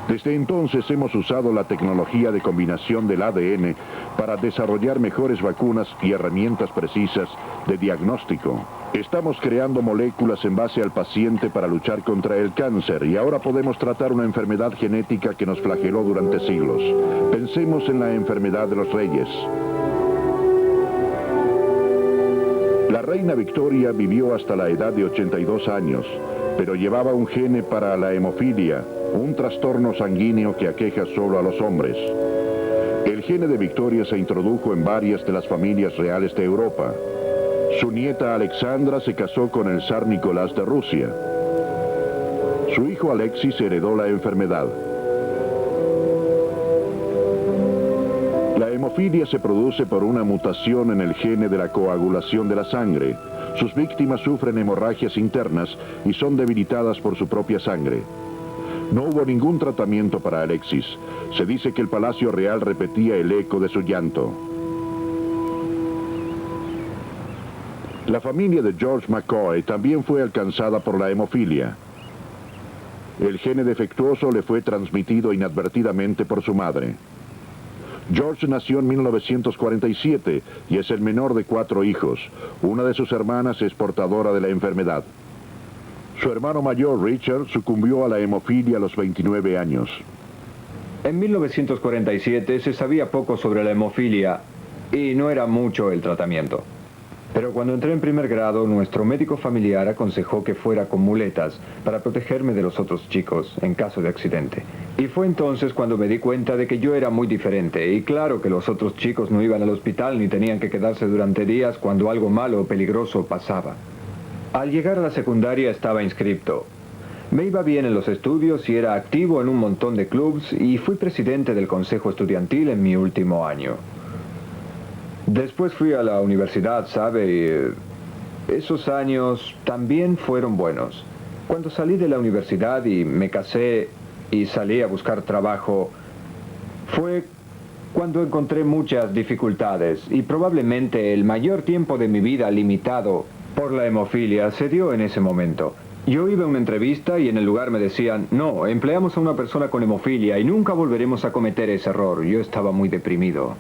Desde entonces hemos usado la tecnología de combinación del ADN para desarrollar mejores vacunas y herramientas precisas de diagnóstico. Estamos creando moléculas en base al paciente para luchar contra el cáncer y ahora podemos tratar una enfermedad genética que nos flageló durante siglos. Pensemos en la enfermedad de los reyes. La reina Victoria vivió hasta la edad de 82 años, pero llevaba un gene para la hemofilia, un trastorno sanguíneo que aqueja solo a los hombres. El gene de Victoria se introdujo en varias de las familias reales de Europa. Su nieta Alexandra se casó con el zar Nicolás de Rusia. Su hijo Alexis heredó la enfermedad. La hemofilia se produce por una mutación en el gene de la coagulación de la sangre. Sus víctimas sufren hemorragias internas y son debilitadas por su propia sangre. No hubo ningún tratamiento para Alexis. Se dice que el Palacio Real repetía el eco de su llanto. La familia de George McCoy también fue alcanzada por la hemofilia. El gene defectuoso le fue transmitido inadvertidamente por su madre. George nació en 1947 y es el menor de 4 hijos. Una de sus hermanas es portadora de la enfermedad. Su hermano mayor, Richard, sucumbió a la hemofilia a los 29 años. En 1947 se sabía poco sobre la hemofilia y no era mucho el tratamiento. Pero cuando entré en primer grado, nuestro médico familiar aconsejó que fuera con muletas para protegerme de los otros chicos en caso de accidente. Y fue entonces cuando me di cuenta de que yo era muy diferente. Y claro que los otros chicos no iban al hospital ni tenían que quedarse durante días cuando algo malo o peligroso pasaba. Al llegar a la secundaria estaba inscripto. Me iba bien en los estudios y era activo en un montón de clubs y fui presidente del consejo estudiantil en mi último año. Después fui a la universidad, ¿sabe? Esos años también fueron buenos. Cuando salí de la universidad y me casé y salí a buscar trabajo, fue cuando encontré muchas dificultades y probablemente el mayor tiempo de mi vida limitado por la hemofilia se dio en ese momento. Yo iba a una entrevista y en el lugar me decían, no, empleamos a una persona con hemofilia y nunca volveremos a cometer ese error. Yo estaba muy deprimido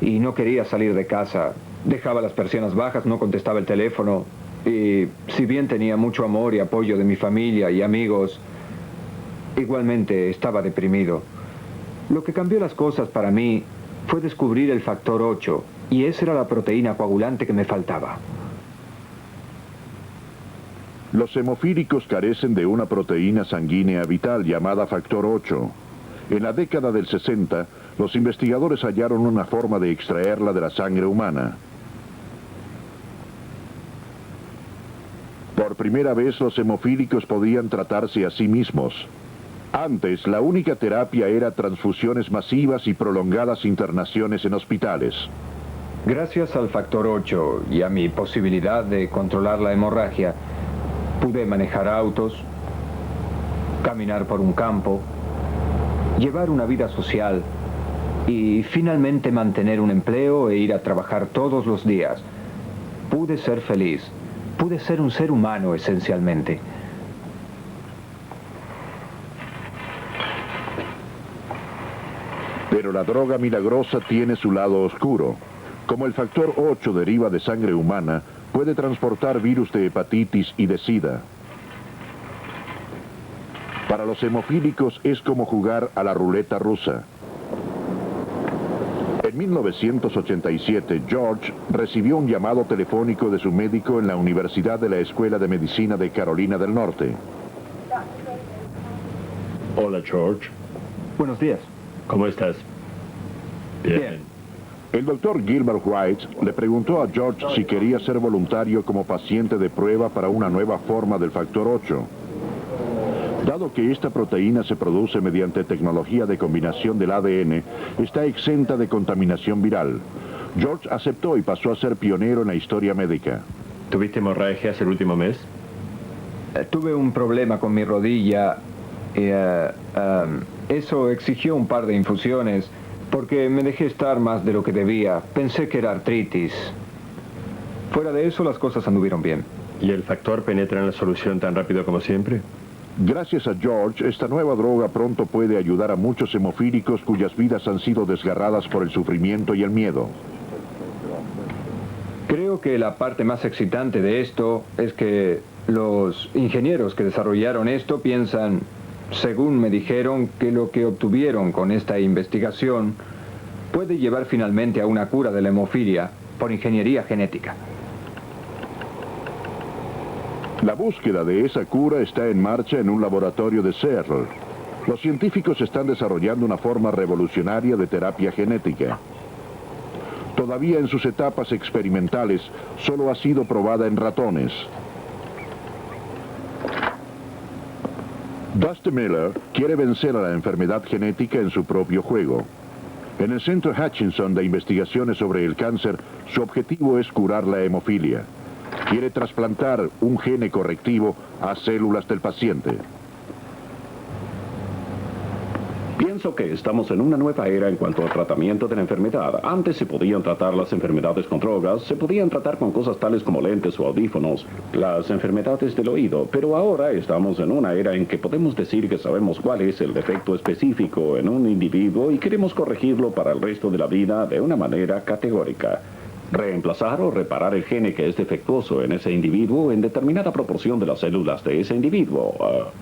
y no quería salir de casa. Dejaba las persianas bajas, no contestaba el teléfono y si bien tenía mucho amor y apoyo de mi familia y amigos, igualmente estaba deprimido. Lo que cambió las cosas para mí fue descubrir el factor 8 y esa era la proteína coagulante que me faltaba. Los hemofílicos carecen de una proteína sanguínea vital llamada factor 8. En la década del 60, los investigadores hallaron una forma de extraerla de la sangre humana. Por primera vez, los hemofílicos podían tratarse a sí mismos. Antes, la única terapia era transfusiones masivas y prolongadas internaciones en hospitales. Gracias al factor 8 y a mi posibilidad de controlar la hemorragia, pude manejar autos, caminar por un campo, llevar una vida social y finalmente mantener un empleo e ir a trabajar todos los días. Pude ser feliz, pude ser un ser humano esencialmente. Pero la droga milagrosa tiene su lado oscuro. Como el factor 8 deriva de sangre humana, puede transportar virus de hepatitis y de SIDA. Para los hemofílicos es como jugar a la ruleta rusa. En 1987, George recibió un llamado telefónico de su médico en la Universidad de la Escuela de Medicina de Carolina del Norte. Hola, George. Buenos días. ¿Cómo estás? Bien. El doctor Gilbert White le preguntó a George si quería ser voluntario como paciente de prueba para una nueva forma del factor 8. Dado que esta proteína se produce mediante tecnología de combinación del ADN, está exenta de contaminación viral. George aceptó y pasó a ser pionero en la historia médica. ¿Tuviste hemorragias el último mes? Tuve un problema con mi rodilla y eso exigió un par de infusiones porque me dejé estar más de lo que debía. Pensé que era artritis. Fuera de eso, las cosas anduvieron bien. ¿Y el factor penetra en la solución tan rápido como siempre? Gracias a George, esta nueva droga pronto puede ayudar a muchos hemofílicos cuyas vidas han sido desgarradas por el sufrimiento y el miedo. Creo que la parte más excitante de esto es que los ingenieros que desarrollaron esto piensan, según me dijeron, que lo que obtuvieron con esta investigación puede llevar finalmente a una cura de la hemofilia por ingeniería genética. La búsqueda de esa cura está en marcha en un laboratorio de Seattle. Los científicos están desarrollando una forma revolucionaria de terapia genética. Todavía en sus etapas experimentales, solo ha sido probada en ratones. Dusty Miller quiere vencer a la enfermedad genética en su propio juego. En el Centro Hutchinson de Investigaciones sobre el Cáncer, su objetivo es curar la hemofilia. Quiere trasplantar un gene correctivo a células del paciente. Pienso que estamos en una nueva era en cuanto al tratamiento de la enfermedad. Antes se podían tratar las enfermedades con drogas, se podían tratar con cosas tales como lentes o audífonos, las enfermedades del oído, pero ahora estamos en una era en que podemos decir que sabemos cuál es el defecto específico en un individuo y queremos corregirlo para el resto de la vida de una manera categórica. Reemplazar o reparar el gene que es defectuoso en ese individuo en determinada proporción de las células de ese individuo.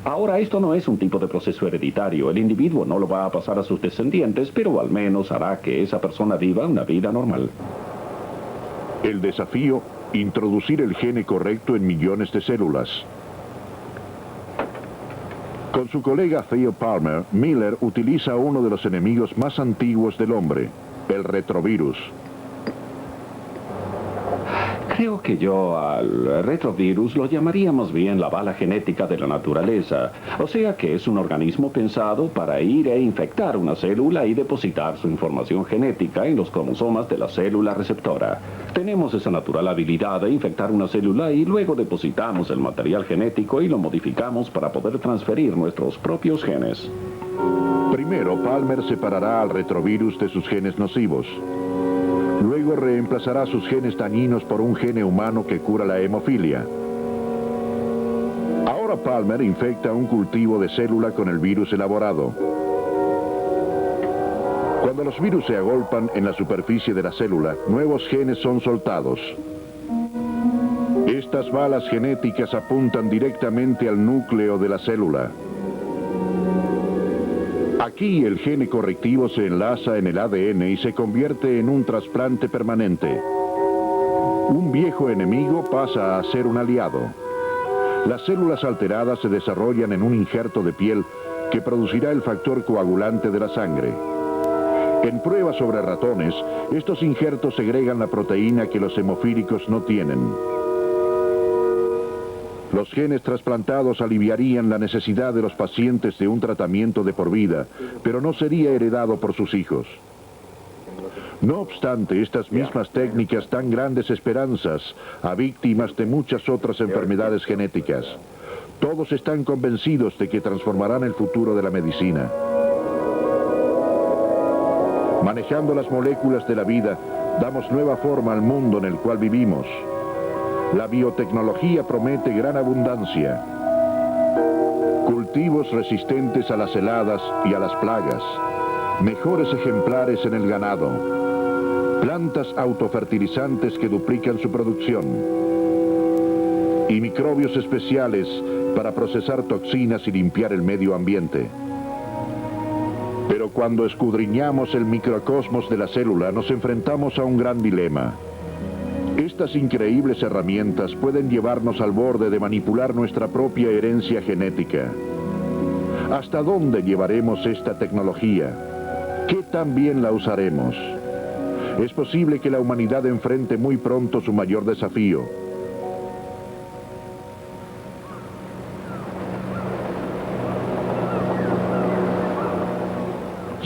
Ahora esto no es un tipo de proceso hereditario. El individuo no lo va a pasar a sus descendientes, pero al menos hará que esa persona viva una vida normal. El desafío, introducir el gene correcto en millones de células. Con su colega Theo Palmer, Miller utiliza uno de los enemigos más antiguos del hombre, el retrovirus. Creo que yo al retrovirus lo llamaríamos bien la bala genética de la naturaleza. O sea que es un organismo pensado para ir e infectar una célula y depositar su información genética en los cromosomas de la célula receptora. Tenemos esa natural habilidad de infectar una célula y luego depositamos el material genético y lo modificamos para poder transferir nuestros propios genes. Primero, Palmer separará al retrovirus de sus genes nocivos. Luego reemplazará sus genes dañinos por un gene humano que cura la hemofilia. Ahora Palmer infecta un cultivo de célula con el virus elaborado. Cuando los virus se agolpan en la superficie de la célula, nuevos genes son soltados. Estas balas genéticas apuntan directamente al núcleo de la célula. Aquí el gene correctivo se enlaza en el ADN y se convierte en un trasplante permanente. Un viejo enemigo pasa a ser un aliado. Las células alteradas se desarrollan en un injerto de piel que producirá el factor coagulante de la sangre. En pruebas sobre ratones, estos injertos segregan la proteína que los hemofílicos no tienen. Los genes trasplantados aliviarían la necesidad de los pacientes de un tratamiento de por vida, pero no sería heredado por sus hijos. No obstante, estas mismas técnicas dan grandes esperanzas a víctimas de muchas otras enfermedades genéticas. Todos están convencidos de que transformarán el futuro de la medicina. Manejando las moléculas de la vida, damos nueva forma al mundo en el cual vivimos. La biotecnología promete gran abundancia. Cultivos resistentes a las heladas y a las plagas. Mejores ejemplares en el ganado. Plantas autofertilizantes que duplican su producción. Y microbios especiales para procesar toxinas y limpiar el medio ambiente. Pero cuando escudriñamos el microcosmos de la célula, nos enfrentamos a un gran dilema. Estas increíbles herramientas pueden llevarnos al borde de manipular nuestra propia herencia genética. ¿Hasta dónde llevaremos esta tecnología? ¿Qué tan bien la usaremos? Es posible que la humanidad enfrente muy pronto su mayor desafío.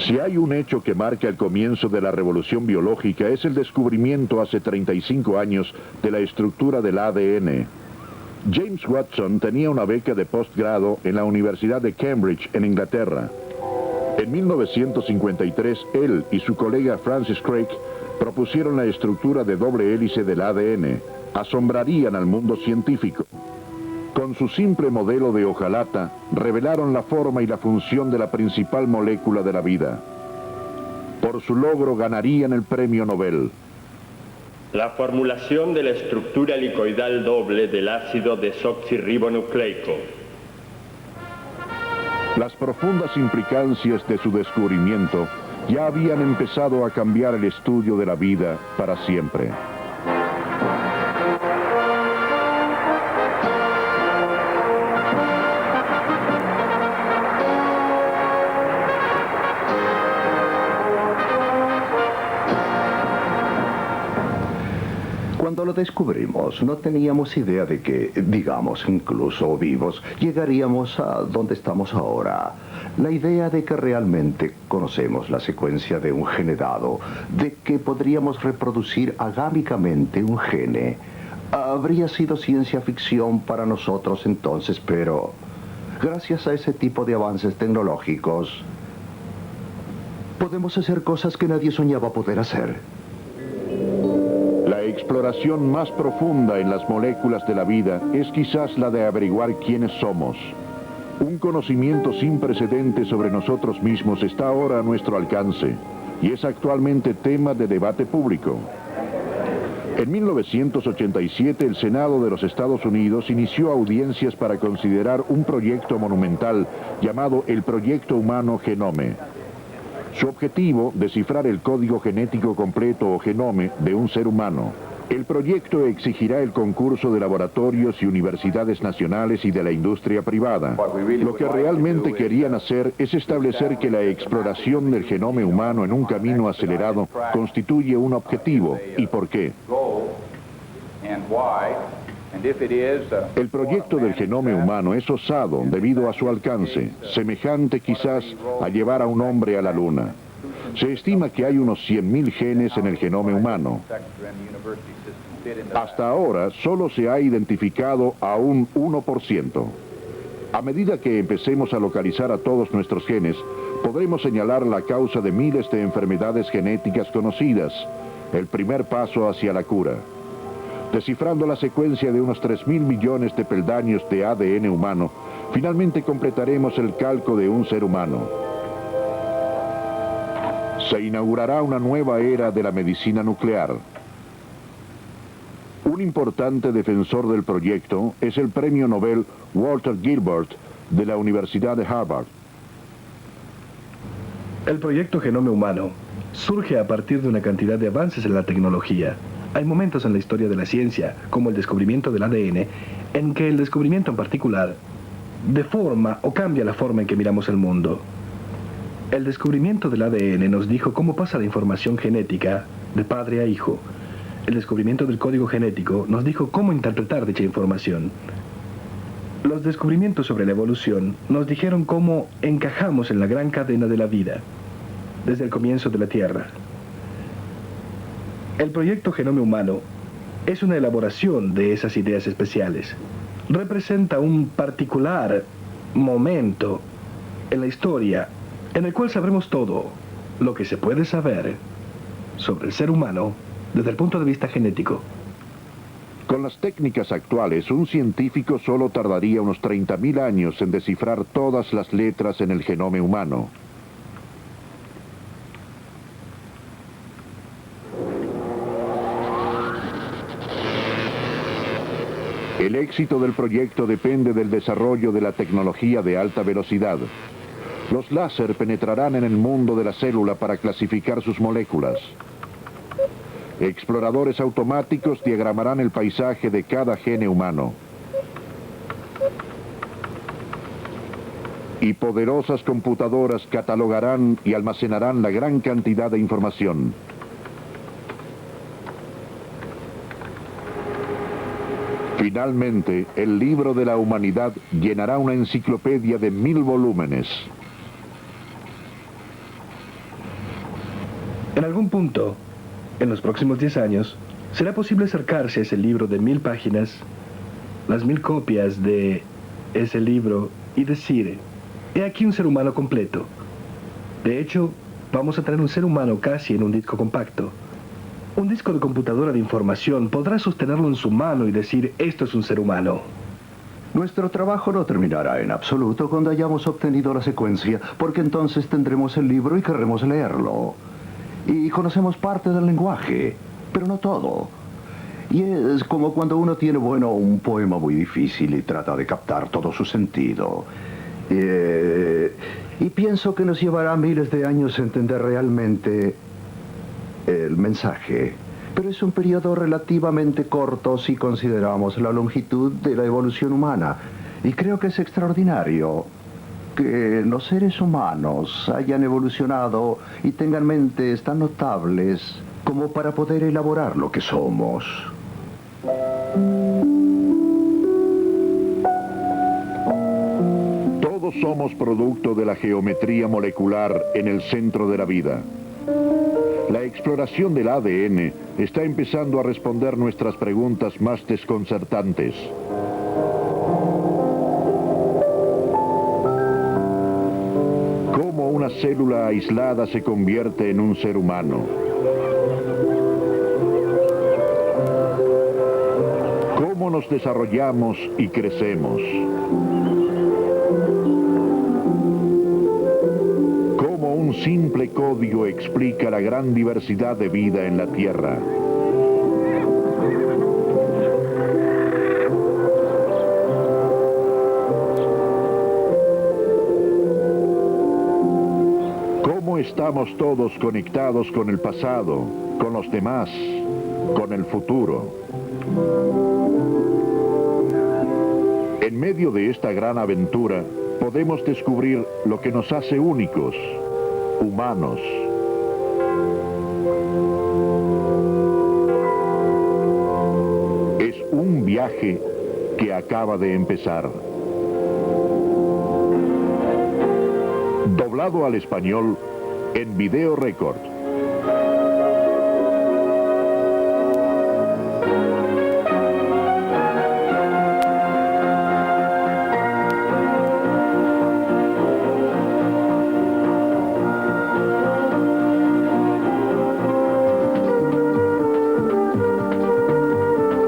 Si hay un hecho que marca el comienzo de la revolución biológica, es el descubrimiento hace 35 años de la estructura del ADN. James Watson tenía una beca de postgrado en la Universidad de Cambridge, en Inglaterra. En 1953, él y su colega Francis Crick propusieron la estructura de doble hélice del ADN. Asombrarían al mundo científico. Con su simple modelo de hojalata, revelaron la forma y la función de la principal molécula de la vida. Por su logro ganarían el premio Nobel. La formulación de la estructura helicoidal doble del ácido desoxirribonucleico. Las profundas implicancias de su descubrimiento ya habían empezado a cambiar el estudio de la vida para siempre. Cuando lo descubrimos, no teníamos idea de que, digamos, incluso vivos, llegaríamos a donde estamos ahora. La idea de que realmente conocemos la secuencia de un gene dado, de que podríamos reproducir agámicamente un gene, habría sido ciencia ficción para nosotros entonces, pero gracias a ese tipo de avances tecnológicos, podemos hacer cosas que nadie soñaba poder hacer. La exploración más profunda en las moléculas de la vida es quizás la de averiguar quiénes somos. Un conocimiento sin precedentes sobre nosotros mismos está ahora a nuestro alcance y es actualmente tema de debate público. En 1987 el Senado de los Estados Unidos inició audiencias para considerar un proyecto monumental llamado el Proyecto Humano Genome. Su objetivo, descifrar el código genético completo o genome de un ser humano. El proyecto exigirá el concurso de laboratorios y universidades nacionales y de la industria privada. Lo que realmente querían hacer es establecer que la exploración del genome humano en un camino acelerado constituye un objetivo. ¿Y por qué? El proyecto del genoma humano es osado debido a su alcance, semejante quizás a llevar a un hombre a la luna. Se estima que hay unos 100.000 genes en el genoma humano. Hasta ahora solo se ha identificado a un 1%. A medida que empecemos a localizar a todos nuestros genes, podremos señalar la causa de miles de enfermedades genéticas conocidas, el primer paso hacia la cura. Descifrando la secuencia de unos 3.000 millones de peldaños de ADN humano, finalmente completaremos el calco de un ser humano. Se inaugurará una nueva era de la medicina nuclear. Un importante defensor del proyecto es el premio Nobel Walter Gilbert de la Universidad de Harvard. El proyecto Genoma Humano surge a partir de una cantidad de avances en la tecnología. Hay momentos en la historia de la ciencia, como el descubrimiento del ADN, en que el descubrimiento en particular deforma o cambia la forma en que miramos el mundo. El descubrimiento del ADN nos dijo cómo pasa la información genética de padre a hijo. El descubrimiento del código genético nos dijo cómo interpretar dicha información. Los descubrimientos sobre la evolución nos dijeron cómo encajamos en la gran cadena de la vida, desde el comienzo de la Tierra. El proyecto Genoma Humano es una elaboración de esas ideas especiales. Representa un particular momento en la historia en el cual sabremos todo lo que se puede saber sobre el ser humano desde el punto de vista genético. Con las técnicas actuales, un científico solo tardaría unos 30.000 años en descifrar todas las letras en el genoma humano. El éxito del proyecto depende del desarrollo de la tecnología de alta velocidad. Los láser penetrarán en el mundo de la célula para clasificar sus moléculas. Exploradores automáticos diagramarán el paisaje de cada gene humano. Y poderosas computadoras catalogarán y almacenarán la gran cantidad de información. Finalmente, el libro de la humanidad llenará una enciclopedia de 1000 volúmenes. En algún punto, en los próximos 10 años, será posible acercarse a ese libro de 1000 páginas, las 1000 copias de ese libro, y decir, he aquí un ser humano completo. De hecho, vamos a tener un ser humano casi en un disco compacto. Un disco de computadora de información podrá sostenerlo en su mano y decir, esto es un ser humano. Nuestro trabajo no terminará en absoluto cuando hayamos obtenido la secuencia, porque entonces tendremos el libro y querremos leerlo. Y conocemos parte del lenguaje, pero no todo. Y es como cuando uno tiene, un poema muy difícil y trata de captar todo su sentido. Y pienso que nos llevará miles de años entender realmente el mensaje. Pero es un periodo relativamente corto si consideramos la longitud de la evolución humana. Y creo que es extraordinario que los seres humanos hayan evolucionado y tengan mentes tan notables como para poder elaborar lo que somos. Todos somos producto de la geometría molecular en el centro de la vida. La exploración del ADN está empezando a responder nuestras preguntas más desconcertantes. ¿Cómo una célula aislada se convierte en un ser humano? ¿Cómo nos desarrollamos y crecemos? ¿Cómo un simple código explica la gran diversidad de vida en la Tierra? ¿Cómo estamos todos conectados con el pasado, con los demás, con el futuro? En medio de esta gran aventura, podemos descubrir lo que nos hace únicos, humanos. Es un viaje que acaba de empezar. Doblado al español en Video Record.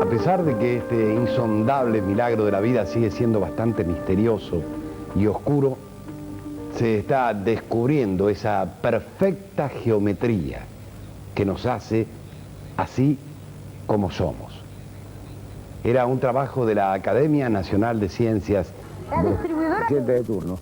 A pesar de que este insondable milagro de la vida sigue siendo bastante misterioso y oscuro, se está descubriendo esa perfecta geometría que nos hace así como somos. Era un trabajo de la Academia Nacional de Ciencias. Presidente de turno.